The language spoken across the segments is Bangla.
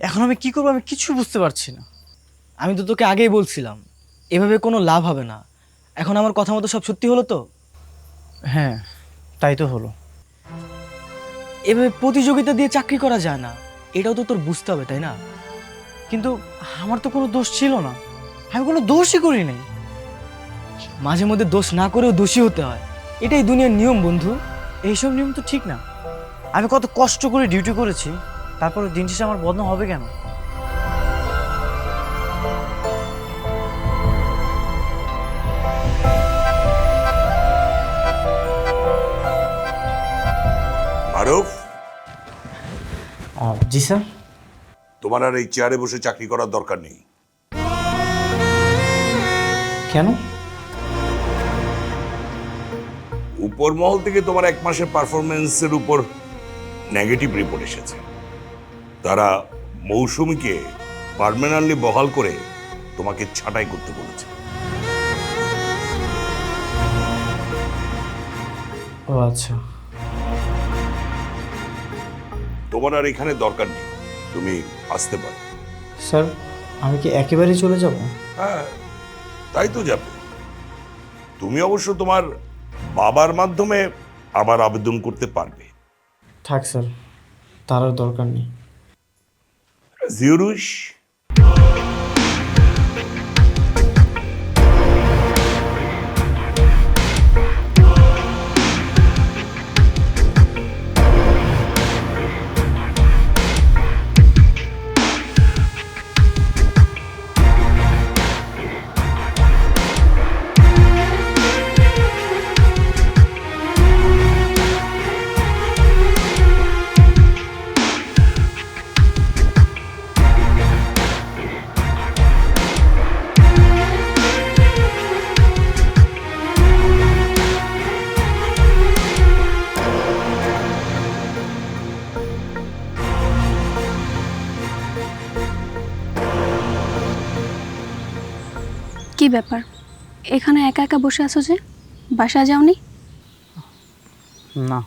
এখন আমি কি করবো আমি কিছু বুঝতে পারছি না। আমি তো তোকে আগেই বলছিলাম এভাবে কোনো লাভ হবে না। এখন আমার কথা মতো সব সত্যি হলো তো? হ্যাঁ, তাই তো হলো। এভাবে প্রতিযোগিতা দিয়ে চাকরি করা যায় না, এটাও তো তোর বুঝতে হবে তাই না? কিন্তু আমার তো কোনো দোষ ছিল না, আমি কোনো দোষই করি নাই। মাঝে মধ্যে দোষ না করেও দোষী হতে হয়, এটাই দুনিয়ার নিয়ম বন্ধু। এইসব নিয়ম তো ঠিক না। আমি কত কষ্ট করে ডিউটি করেছি, তারপরে দিন শেষে আমার বদনাম হবে কেন? আরফ, জি স্যার। তোমার আর এই চেয়ারে বসে চাকরি করার দরকার নেই। কেন? উপর মহল থেকে তোমার 1 মাসের পারফরমেন্সের উপর নেগেটিভ রিপোর্ট এসেছে। তারা মৌসুমীকে পার্মানেন্টলি বহাল করে তোমাকে ছাঁটাই করতে বলেছে। ও আচ্ছা। তোমার আর এখানে দরকার নেই, তুমি আসতে পারো। স্যার, আমি কি একেবারেই চলে যাব? হ্যাঁ, তাই তো যাবে। তুমি অবশ্য তোমার বাবার মাধ্যমে আবার আবেদন করতে পারবে। থাক স্যার, তার আর দরকার নেই। জিউরুশ, কি ব্যাপার, এখানে একা একা বসে আছো যে? বাসায় যাওনি না,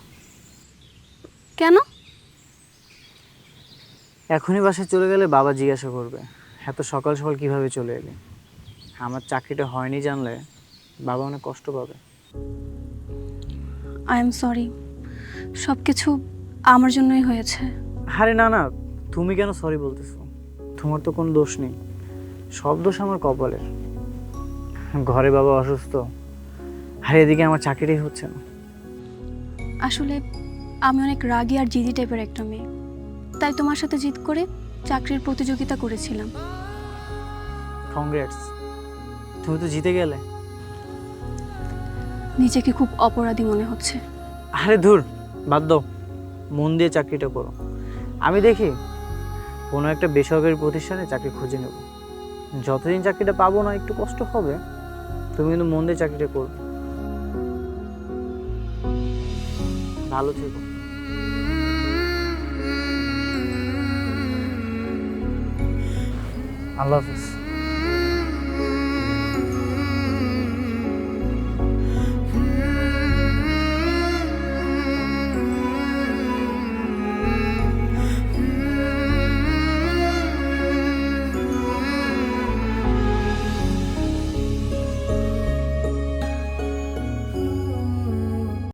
কেন? এখনই বাসায় চলে গেলে বাবা জিজ্ঞাসা করবে এত সকাল সকাল কিভাবে চলে এলি। আমার চাকরিটা হয়নি জানলে বাবা অনেক কষ্ট পাবে। আই এম সরি, সব কিছু আমার জন্যই হয়েছে। আরে না না, তুমি কেন সরি বলতেছো? তোমার তো কোনো দোষ নেই, সব দোষ আমার কপালের। ঘরে বাবা অসুস্থ, আর এদিকে আমার চাকরিটাই হচ্ছে না। আসলে আমি অনেক রাগী আর জিদি টাইপের একটা মেয়ে, তাই তোমার সাথে জিদ করে চাকরির প্রতিযোগিতা করেছিলাম। কংগ্রেটস, তুমি তো জিতে গেলে। নিজেকে খুব অপরাধী মনে হচ্ছে। আরে ধুর, বাদ দাও, মন দিয়ে চাকরিটা করো। আমি দেখি কোনো একটা বেসরকারি প্রতিষ্ঠানে চাকরি খুঁজে নেব। যতদিন চাকরিটা পাবো না, একটু কষ্ট হবে, তুমি কিন্তু মন দিয়ে চাকরিটা করবে। ভালো থেকো। আল্লাহ হাফেজ।